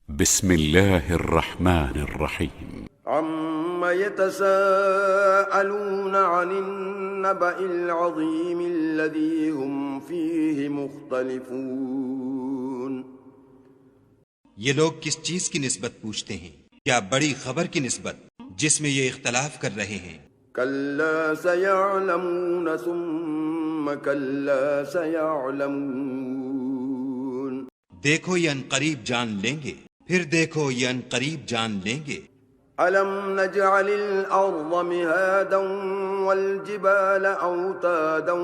بسم الله الرحمن الرحيم. عم يتساءلون عن النبأ العظيم الذي هم فيه مختلفون. یہ لوگ کس چیز کی نسبت پوچھتے ہیں؟ کیا بڑی خبر کی نسبت جس میں یہ اختلاف کر رہے ہیں؟ كلا سيعلمون ثم كلا سيعلمون. دیکھو یہ ان قریب جان لیں گے، پھر دیکھو یہ ان قریب جان لیں گے۔ ألم نجعل الأرض مهادا والجبال أوتادا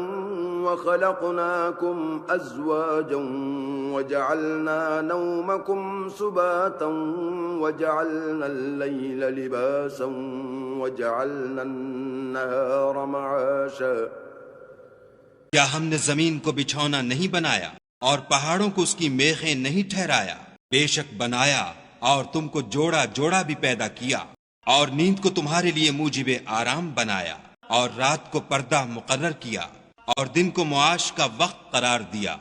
وخلقناكم أزواجا وجعلنا نومكم سباتا وجعلنا الليل لباسا وجعلنا النهار معاشا. کیا ہم نے زمین کو بچھونا نہیں بنایا اور پہاڑوں کو اس کی میخیں نہیں ٹھہرایا؟ بے شک بنایا اور تم کو جوڑا جوڑا بھی پیدا کیا، اور نیند کو تمہارے لیے موجب آرام بنایا، اور رات کو پردہ مقرر کیا، اور دن کو معاش کا وقت قرار دیا۔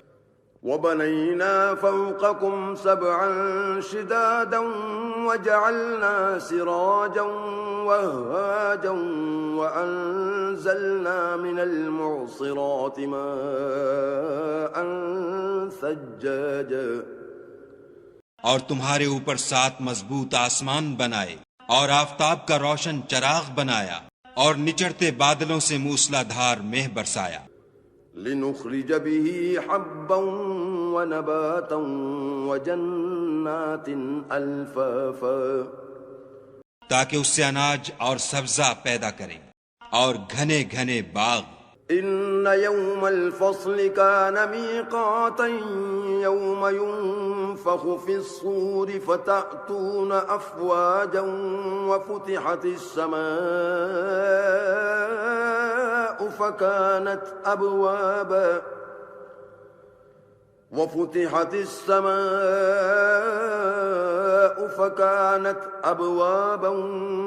وبنينا فوقكم سبعا شدادا وجعلنا سراجا وهاجا وأنزلنا من المعصرات ماء ثجاجا. اور تمہارے اوپر 7 مضبوط آسمان بنائے، اور آفتاب کا روشن چراغ بنایا، اور نچڑتے بادلوں سے موسلا دھار مہ برسایا۔ لنخرج به حبا ونباتا وجنات الفافا. تاکہ اس سے اناج اور سبزہ پیدا کریں، اور گھنے گھنے باغ۔ ان يوم الفصل كان ميقاتا يوم ينفخ في الصور فتأتون افواجا وفتحت السماء فكانت ابوابا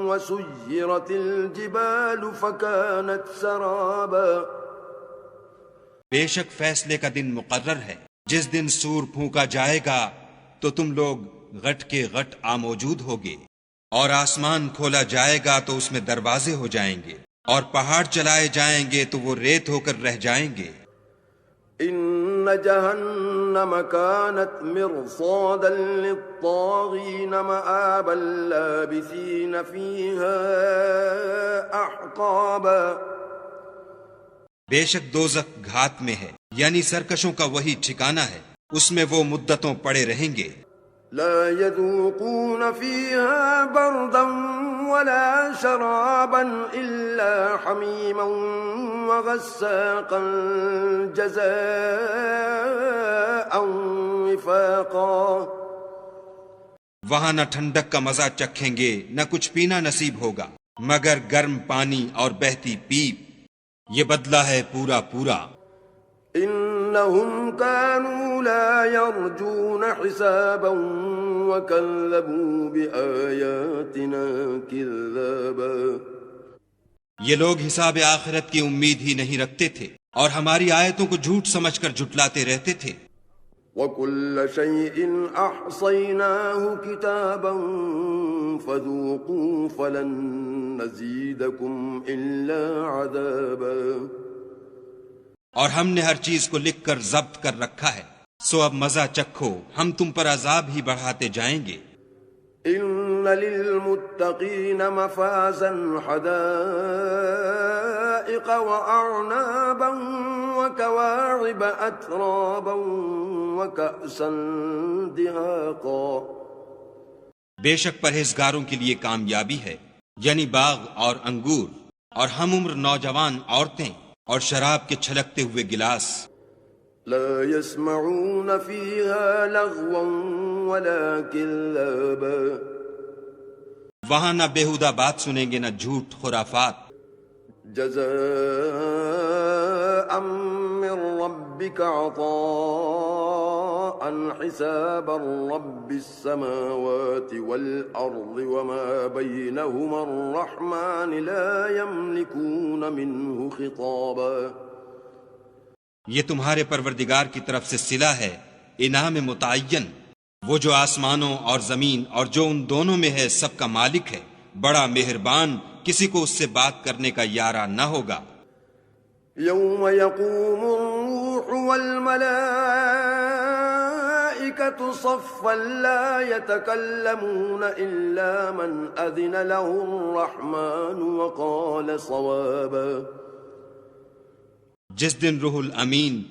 وسيرت الجبال فكانت سرابا. بے شک فیصلے کا دن مقرر ہے، جس دن سور پھونکا جائے گا تو تم لوگ غٹ کے غٹ موجود ہوگے، اور آسمان کھولا جائے گا تو اس میں دروازے ہو جائیں گے، اور پہاڑ چلائے جائیں گے تو وہ ریت ہو کر رہ جائیں گے۔ ان جہنم كانت مرصادا للطاغین مآبا لابثین فیہا احقابا. بے شک دوزخ گھات میں ہے، یعنی سرکشوں کا وہی ٹھکانہ ہے، اس میں وہ مدتوں پڑے رہیں گے۔ لا يذوقون فيها بردا ولا شرابا إلا حميما وغساقا جزاء وفاقا. وہاں نہ ٹھنڈک کا مزہ چکھیں گے، نہ کچھ پینا نصیب ہوگا مگر گرم پانی اور بہتی پیپ، یہ بدلہ ہے پورا پورا۔ انہم كانوا لا يرجون حسابا وكذبوا بآياتنا كذابا. یہ لوگ حساب آخرت کی امید ہی نہیں رکھتے تھے، اور ہماری آیتوں کو جھوٹ سمجھ کر جھٹلاتے رہتے تھے۔ وَكُلَّ شَيْءٍ أَحْصَيْنَاهُ كِتَابًا فَذُوقُوا فَلَن نَّزِيدَكُمْ إِلَّا عَذَابًا. اور ہم نے ہر چیز کو لکھ کر ضبط کر رکھا ہے، سو اب مزہ چکھو، ہم تم پر عذاب ہی بڑھاتے جائیں گے۔ ان للمتقین مفازا حدائق واعنابا وكواعب اترابا وكأسا دهاقا. بے شک پرہیزگاروں کے لیے کامیابی ہے، یعنی باغ اور انگور، اور ہم عمر نوجوان عورتیں، اور شراب کے چھلکتے ہوئے گلاس۔ لا يسمعون فيها لغوا ولا كذابا. وہاں نہ بےہودہ بات سنیں گے، نہ جھوٹ خرافات۔ جزاء من ربك عطاء حسابا رب السماوات والأرض وما بينهما الرحمن لا يملكون منه خطابا. یہ تمہارے پروردگار کی طرف سے صلہ ہے، انعام متعین، وہ جو آسمانوں اور زمین اور جو ان دونوں میں ہے سب کا مالک ہے، بڑا مہربان، کسی کو اس سے بات کرنے کا یارہ نہ ہوگا۔ يوم يقوم الروح والملائكة صفا لا يتكلمون إلا من أذن له الرحمن وقال صوابا۔ جس دن روح الامین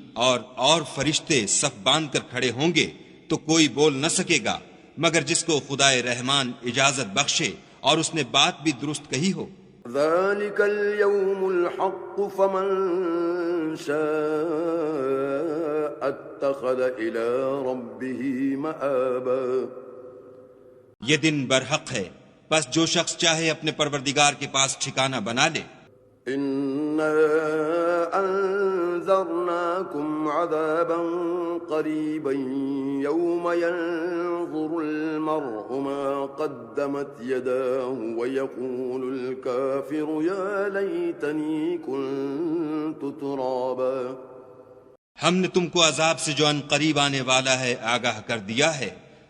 اور فرشتے صف باندھ کر کھڑے ہوں گے تو کوئی بول نہ سکے گا مگر جس کو خدائے رحمان اجازت بخشے اور اس نے بات بھی درست کہی ہو۔ ذلك اليوم الحق فمن شاء اتخذ إلى ربه مآبا۔ یہ دن برحق ہے، پس جو شخص چاہے اپنے پروردگار کے پاس ٹھکانہ بنا لے۔ إنا أنذرناكم عذابا قريبا يوم ينظر المرء ما قدمت يداه ويقول الكافر يا ليتني كنت ترابا۔ ہم نے تم کو عذاب سے جو ان قریب آنے والا ہے آگاہ کر دیا ہے،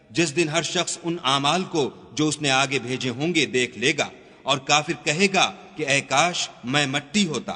جس دن ہر شخص ان اعمال کو جو اس نے آگے بھیجے ہوں گے دیکھ لے گا، اور کافر کہے گا کہ اے کاش میں مٹی ہوتا۔